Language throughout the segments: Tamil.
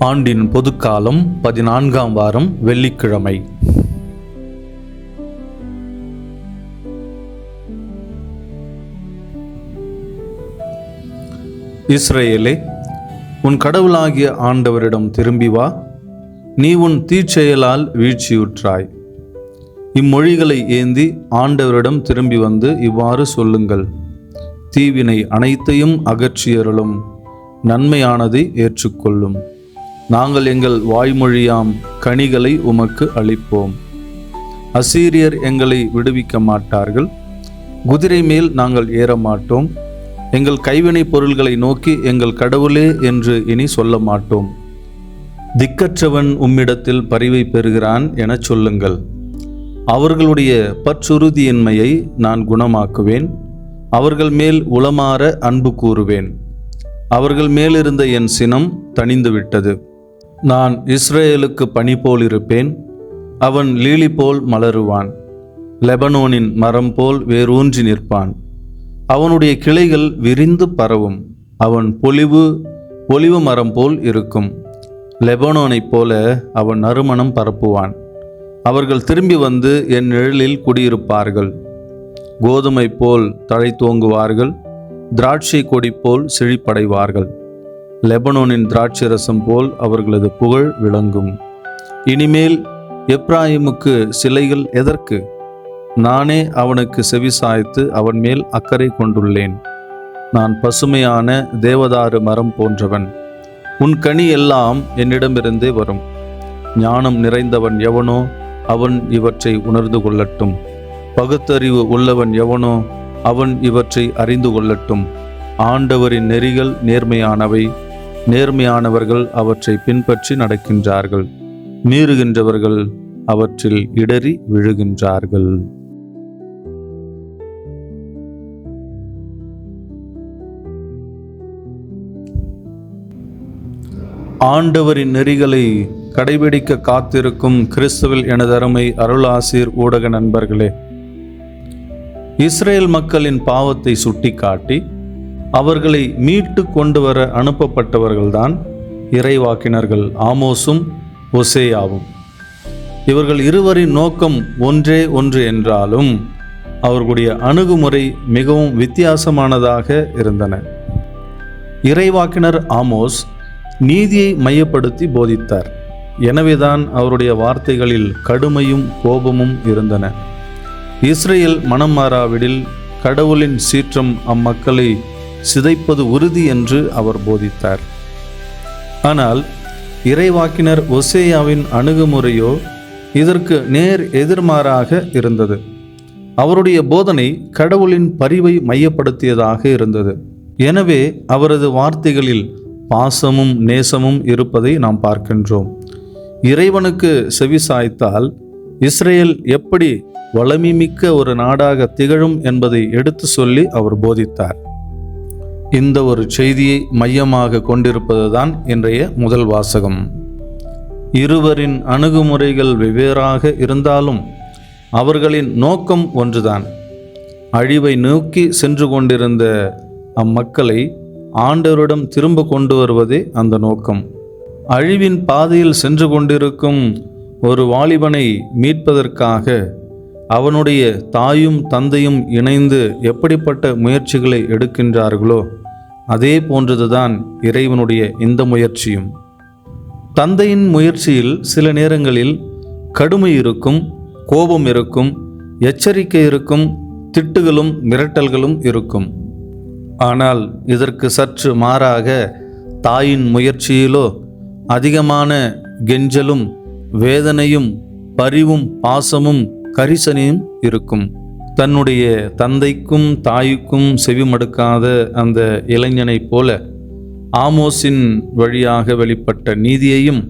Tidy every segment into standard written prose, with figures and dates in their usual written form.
ஆண்டின் பொதுக்காலம் 14ஆம் வாரம் வெள்ளிக்கிழமை. இஸ்ரவேலே, உன் கடவுளாகிய ஆண்டவரிடம் திரும்பி வா. நீ உன் தீச்செயலால் வீழ்ச்சியுற்றாய். இம்மொழிகளை ஏந்தி ஆண்டவரிடம் திரும்பி வந்து இவ்வாறு சொல்லுங்கள்: தீவினை அனைத்தையும் அகற்றியருளும், நன்மையானதை ஏற்றுக்கொள்ளும். நாங்கள் எங்கள் வாய்மொழியாம் கனிகளை உமக்கு அளிப்போம். அசீரியர் எங்களை விடுவிக்க மாட்டார்கள். குதிரை மேல் நாங்கள் ஏற மாட்டோம். எங்கள் கைவினை பொருள்களை நோக்கி எங்கள் கடவுளே என்று இனி சொல்ல மாட்டோம். திக்கற்றவன் உம்மிடத்தில் பரிவை பெறுகிறான் என சொல்லுங்கள். அவர்களுடைய பற்றுறுதியின்மையை நான் குணமாக்குவேன். அவர்கள் மேல் உளமாற அன்பு கூறுவேன். அவர்கள் மேலிருந்த என் சினம் தணிந்துவிட்டது. நான் இஸ்ரவேலுக்கு பனி போல் இருப்பேன். அவன் லீலி போல் மலருவான். லெபனோனின் மரம் போல் வேரூன்றி நிற்பான். அவனுடைய கிளைகள் விரிந்து பரவும். அவன் பொலிவு மரம் போல் இருக்கும். லெபனோனைப் போல அவன் நறுமணம் பரப்புவான். அவர்கள் திரும்பி வந்து என் நிழலில் குடியிருப்பார்கள். கோதுமை போல் தழைத்தோங்குவார்கள். திராட்சை கொடி போல் செழிப்படைவார்கள். லெபனோனின் திராட்சை ரசம் போல் அவர்களது புகழ் விளங்கும். இனிமேல் எப்ராயிமுக்கு சிலைகள் எதற்கு? நானே அவனுக்கு செவிசாய்த்து அவன் மேல் அக்கறை கொண்டுள்ளேன். நான் பசுமையான தேவதாரு மரம் போன்றவன். உன் கனி எல்லாம் என்னிடமிருந்தே வரும். ஞானம் நிறைந்தவன் எவனோ அவன் இவற்றை உணர்ந்து கொள்ளட்டும். பகுத்தறிவு உள்ளவன் எவனோ அவன் இவற்றை அறிந்து கொள்ளட்டும். ஆண்டவரின் நெறிகள் நேர்மையானவை. நேர்மையானவர்கள் அவற்றை பின்பற்றி நடக்கின்றார்கள். மீறுகின்றவர்கள் அவற்றில் இடறி விழுகின்றார்கள். ஆண்டவரின் நெறிகளை கடைபிடிக்க காத்திருக்கும் கிறிஸ்துவில் எனது அருமை அருளாசீர் ஊடக நண்பர்களே, இஸ்ரேல் மக்களின் பாவத்தை சுட்டிக்காட்டி அவர்களை மீட்டு கொண்டு வர அனுப்பப்பட்டவர்கள்தான் இறைவாக்கினர்கள் ஆமோஸும் ஓசேயாவும். இவர்கள் இருவரின் நோக்கம் ஒன்று என்றாலும் அவர்களுடைய அணுகுமுறை மிகவும் வித்தியாசமானதாக இருந்தன. இறைவாக்கினர் ஆமோஸ் நீதியை மையப்படுத்தி போதித்தார். எனவேதான் அவருடைய வார்த்தைகளில் கடுமையும் கோபமும் இருந்தன. இஸ்ரேல் மனம் மாறாவிடில் கடவுளின் சீற்றம் அம்மக்களை சிதைப்பது உறுதி என்று அவர் போதித்தார். ஆனால் இறைவாக்கினர் ஓசேயாவின் அணுகுமுறையோ இதற்கு நேர் எதிர்மாறாக இருந்தது. அவருடைய போதனை கடவுளின் பரிவை மையப்படுத்தியதாக இருந்தது. எனவே அவரது வார்த்தைகளில் பாசமும் நேசமும் இருப்பதை நாம் பார்க்கின்றோம். இறைவனுக்கு செவிசாய்த்தால் இஸ்ரேல் எப்படி வளமைமிக்க ஒரு நாடாக திகழும் என்பதை எடுத்து சொல்லி அவர் போதித்தார். இந்த ஒரு செய்தியை மையமாக கொண்டிருப்பதுதான் இன்றைய முதல் வாசகம். இருவரின் அணுகுமுறைகள் வெவ்வேறாக இருந்தாலும் அவர்களின் நோக்கம் ஒன்றுதான். அழிவை நோக்கி சென்று கொண்டிருந்த அம்மக்களை ஆண்டவரிடம் திரும்ப கொண்டு வருவதே அந்த நோக்கம். அழிவின் பாதையில் சென்று கொண்டிருக்கும் ஒரு வாலிபனை மீட்பதற்காக அவனுடைய தாயும் தந்தையும் இணைந்து எப்படிப்பட்ட முயற்சிகளை எடுக்கின்றார்களோ அதே போன்றதுதான் இறைவனுடைய இந்த முயற்சியும். தந்தையின் முயற்சியில் சில நேரங்களில் கடுமை இருக்கும், கோபம் இருக்கும், எச்சரிக்கை இருக்கும், திட்டுகளும் மிரட்டல்களும் இருக்கும். ஆனால் இதற்கு சற்று மாறாக தாயின் முயற்சியிலோ அதிகமான கெஞ்சலும் வேதனையும் பரிவும் பாசமும் கரிசனையும் இருக்கும். தன்னுடைய தந்தைக்கும் தாய்க்கும் செவிமடுக்காத அந்த இளைஞனைப் போல ஆமோஸின் வழியாக வெளிப்பட்ட நீதியையும்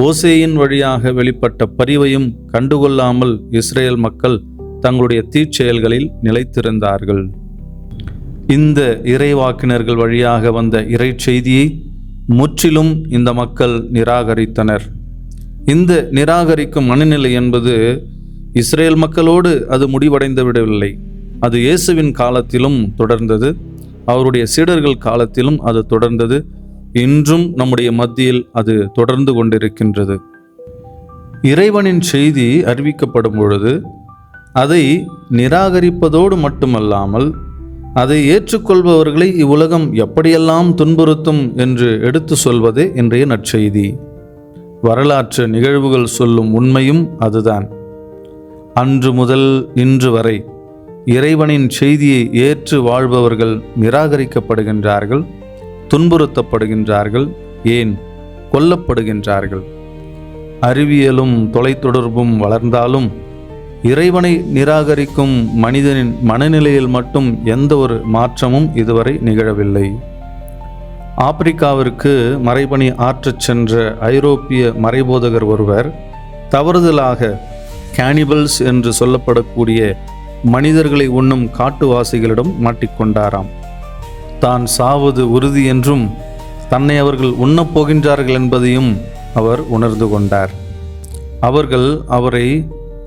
ஓசேயின் வழியாக வெளிப்பட்ட பரிவையும் கண்டுகொள்ளாமல் இஸ்ரேல் மக்கள் தங்களுடைய தீச்செயல்களில் நிலைத்திருந்தார்கள். இந்த இறைவாக்கினர்கள் வழியாக வந்த இறை செய்தியை முற்றிலும் இந்த மக்கள் நிராகரித்தனர். இந்த நிராகரிக்கும் மனநிலை என்பது இஸ்ரேல் மக்களோடு அது முடிவடைந்து விடவில்லை. அது இயேசுவின் காலத்திலும் தொடர்ந்தது, அவருடைய சீடர்கள் காலத்திலும் அது தொடர்ந்தது, இன்றும் நம்முடைய மத்தியில் அது தொடர்ந்து கொண்டிருக்கின்றது. இறைவனின் செய்தி அறிவிக்கப்படும் பொழுது அதை நிராகரிப்பதோடு மட்டுமல்லாமல் அதை ஏற்றுக்கொள்பவர்களை இவ்வுலகம் எப்படியெல்லாம் துன்புறுத்தும் என்று எடுத்து சொல்வதே இன்றைய நற்செய்தி. வரலாற்று நிகழ்வுகள் சொல்லும் உண்மையும் அதுதான். அன்று முதல் இன்று வரை இறைவனின் செய்தியை ஏற்று வாழ்பவர்கள் நிராகரிக்கப்படுகின்றார்கள், துன்புறுத்தப்படுகின்றார்கள், ஏன் கொல்லப்படுகின்றார்கள். அறிவியலும் தொலைத்தொடர்பும் வளர்ந்தாலும் இறைவனை நிராகரிக்கும் மனிதனின் மனநிலையில் மட்டும் எந்த ஒரு மாற்றமும் இதுவரை நிகழவில்லை. ஆப்பிரிக்காவிற்கு மறைபணி ஆற்றச் சென்ற ஐரோப்பிய மறைபோதகர் ஒருவர் தவறுதலாக கேனிபல்ஸ் என்று சொல்லப்படக்கூடிய மனிதர்களை உண்ணும் காட்டுவாசிகளிடம் மாட்டிக்கொண்டாராம். தான் சாவது உறுதி என்றும் தன்னை அவர்கள் உண்ணப் போகின்றார்கள் என்பதையும் அவர் உணர்ந்து கொண்டார். அவர்கள் அவரை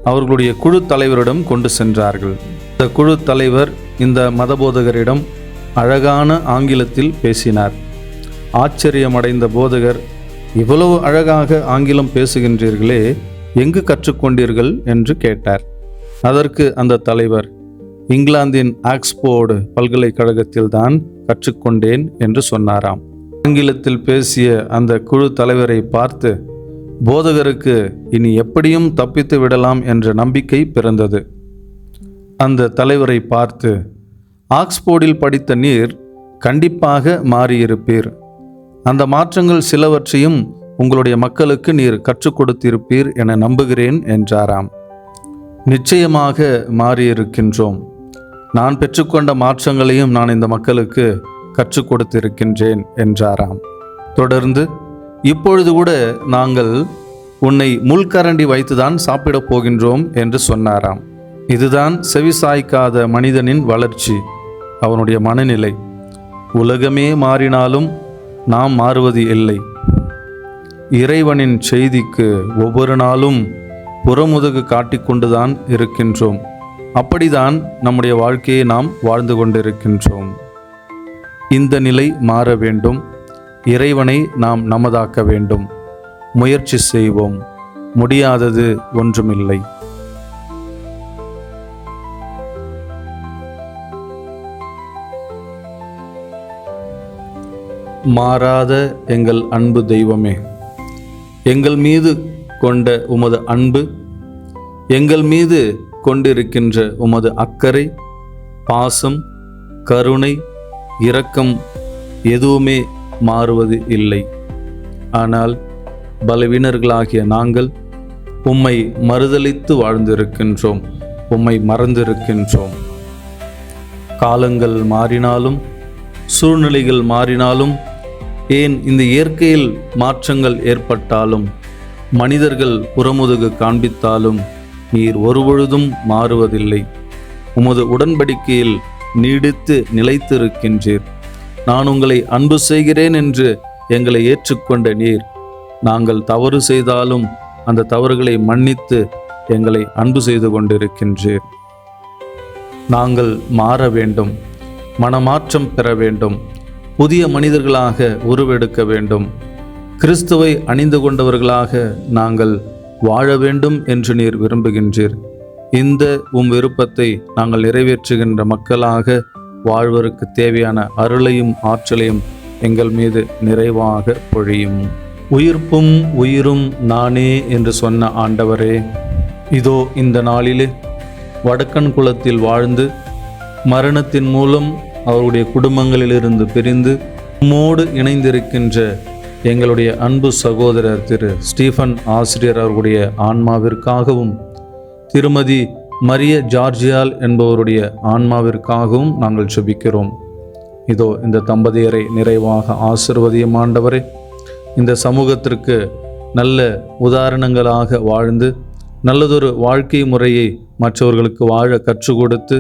அவர்களுடைய குழு தலைவரிடம் கொண்டு சென்றார்கள். இந்த குழு தலைவர் இந்த மதபோதகரிடம் அழகான ஆங்கிலத்தில் பேசினார். ஆச்சரியமடைந்த போதகர், இவ்வளவு அழகாக ஆங்கிலம் பேசுகின்றீர்களே, எங்கு கற்றுக்கொண்டீர்கள் என்று கேட்டார். அதற்கு அந்த தலைவர், இங்கிலாந்தின் ஆக்ஸ்போர்டு பல்கலைக்கழகத்தில் தான் கற்றுக்கொண்டேன் என்று சொன்னாராம். ஆங்கிலத்தில் பேசிய அந்த குழு தலைவரை பார்த்து போதகருக்கு இனி எப்படியும் தப்பித்து விடலாம் என்ற நம்பிக்கை பிறந்தது. அந்த தலைவரை பார்த்து, ஆக்ஸ்போர்டில் படித்த நீர் கண்டிப்பாக மாறியிருப்பீர், அந்த மாற்றங்கள் சிலவற்றையும் உங்களுடைய மக்களுக்கு நீர் கற்றுக் கொடுத்திருப்பீர் என நம்புகிறேன் என்றாராம். நிச்சயமாக மாறியிருக்கின்றோம், நான் பெற்றுக்கொண்ட மாற்றங்களையும் நான் இந்த மக்களுக்கு கற்றுக் கொடுத்திருக்கின்றேன் என்றாராம். தொடர்ந்து, இப்பொழுது கூட நாங்கள் உன்னை முள்கரண்டி வைத்துதான் சாப்பிடப் போகின்றோம் என்று சொன்னாராம். இதுதான் செவிசாய்க்காத மனிதனின் வளர்ச்சி, அவனுடைய மனநிலை. உலகமே மாறினாலும் நாம் மாறுவது இல்லை. இறைவனின் செய்திக்கு ஒவ்வொரு நாளும் புறமுதுகு காட்டிக்கொண்டுதான் இருக்கின்றோம். அப்படிதான் நம்முடைய வாழ்க்கையை நாம் வாழ்ந்து கொண்டிருக்கின்றோம். இந்த நிலை மாற வேண்டும். இறைவனை நாம் நமதாக்க வேண்டும். முயற்சி செய்வோம், முடியாதது ஒன்றுமில்லை. மாறாத எங்கள் அன்பு தெய்வமே, எங்கள் மீது கொண்ட உமது அன்பு, எங்கள் மீது கொண்டிருக்கின்ற உமது அக்கறை, பாசம், கருணை, இரக்கம் எதுவுமே மாறுவது இல்லை. ஆனால் பலவீனர்களாகிய நாங்கள் உம்மை மறுதலித்து வாழ்ந்திருக்கின்றோம், உம்மை மறந்திருக்கின்றோம். காலங்கள் மாறினாலும் சூழ்நிலைகள் மாறினாலும், ஏன் இந்த இயற்கையில் மாற்றங்கள் ஏற்பட்டாலும், மனிதர்கள் புறமுதுகு காண்பித்தாலும் நீர் ஒருபொழுதும் மாறுவதில்லை. உமது உடன்படிக்கையில் நீடித்து நிலைத்திருக்கின்றீர். நான் உங்களை அன்பு செய்கிறேன் என்று எங்களை ஏற்றுக்கொண்ட நீர், நாங்கள் தவறு செய்தாலும் அந்த தவறுகளை மன்னித்து எங்களை அன்பு செய்து கொண்டிருக்கின்றீர். நாங்கள் மாற வேண்டும், மனமாற்றம் பெற வேண்டும், புதிய மனிதர்களாக உருவெடுக்க வேண்டும், கிறிஸ்துவை அணிந்து கொண்டவர்களாக நாங்கள் வாழ வேண்டும் என்று நீர் விரும்புகின்றீர். இந்த விருப்பத்தை நாங்கள் நிறைவேற்றுகின்ற மக்களாக வாழ்வதற்கு தேவையான அருளையும் ஆற்றலையும் எங்கள் மீது நிறைவாக பொழியும். உயிர்ப்பும் உயிரும் நானே என்று சொன்ன ஆண்டவரே, இதோ இந்த நாளிலே வடக்கன் குலத்தில் வாழ்ந்து மரணத்தின் மூலம் அவருடைய குடும்பங்களிலிருந்து பிரிந்து உம்மோடு இணைந்திருக்கின்ற எங்களுடைய அன்பு சகோதரர் திரு ஸ்டீஃபன் ஆசிரியர் அவர்களுடைய ஆன்மாவிற்காகவும், திருமதி மரிய ஜார்ஜியால் என்பவருடைய ஆன்மாவிற்காகவும் நாங்கள் ஜெபிக்கிறோம். இதோ இந்த தம்பதியரை நிறைவாக ஆசீர்வதியும் ஆண்டவரே. இந்த சமூகத்திற்கு நல்ல உதாரணங்களாக வாழ்ந்து நல்லதொரு வாழ்க்கை முறையை மற்றவர்களுக்கு வாழ கற்றுக் கொடுத்து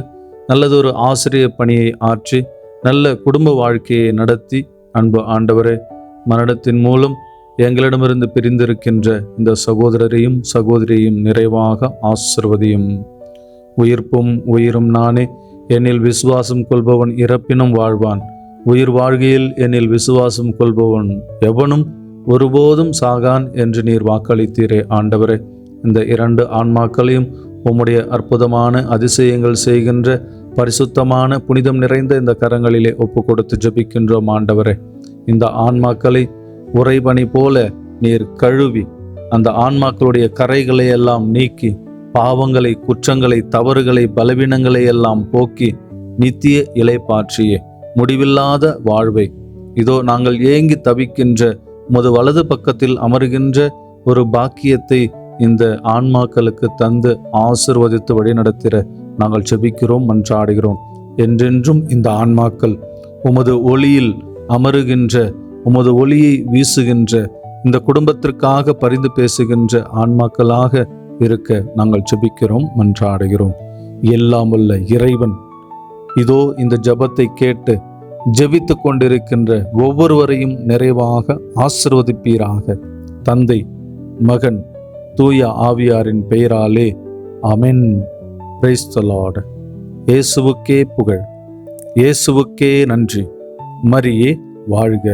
நல்லதொரு ஆசிரியர் பணியை ஆற்றி நல்ல குடும்ப வாழ்க்கையை நடத்தி அன்பு ஆண்டவரே, மரணத்தின் மூலம் எங்களிடமிருந்து பிரிந்திருக்கின்ற இந்த சகோதரரையும் சகோதரியையும் நிறைவாக ஆசிர்வதியும். உயிர்ப்பும் உயிரும் நானே, என்னில் விசுவாசம் கொள்பவன் இறப்பினும் வாழ்வான், உயிர் வாழ்கையில் என்னில் விசுவாசம் கொள்பவன் எவனும் ஒருபோதும் சாகான் என்று நீர் வாக்களித்தீரே. ஆண்டவரே, இந்த 2 ஆன்மாக்களையும் உம்முடைய அற்புதமான அதிசயங்கள் செய்கின்ற பரிசுத்தமான புனிதம் நிறைந்த இந்த கரங்களிலே ஒப்பு கொடுத்து ஜெபிக்கின்றோம். ஆண்டவரே, இந்த ஆன்மாக்களை உறைபனி போல நீர் கழுவி அந்த ஆன்மாக்களுடைய கரைகளை எல்லாம் நீக்கி பாவங்களை, குற்றங்களை, தவறுகளை, பலவீனங்களை எல்லாம் போக்கி நித்திய இளைப்பாற்றிய முடிவில்லாத வாழ்வை இதோ நாங்கள் ஏங்கி தவிக்கின்ற உமது வலது பக்கத்தில் அமருகின்ற ஒரு பாக்கியத்தை இந்த ஆன்மாக்களுக்கு தந்து ஆசிர்வதித்து வழிநடத்திட நாங்கள் ஜெபிக்கிறோம், மன்றாடுகிறோம். என்றென்றும் இந்த ஆன்மாக்கள் உமது ஒளியில் அமருகின்ற, உமது ஒளியை வீசுகின்ற, இந்த குடும்பத்திற்காக பரிந்து பேசுகின்ற ஆன்மாக்களாக இருக்க நாங்கள் ஜெபிக்கிறோம், மன்றாடுகிறோம். எல்லாம் வல்ல இறைவன் இதோ இந்த ஜெபத்தை கேட்டு ஜெபித்து கொண்டிருக்கின்ற ஒவ்வொருவரையும் நிறைவாக ஆசிர்வதிப்பீராக. தந்தை, மகன், தூய ஆவியாரின் பெயராலே ஆமென். Praise the Lord. இயேசுவுக்கே புகழ், இயேசுவுக்கே நன்றி. மரியே வாழ்க.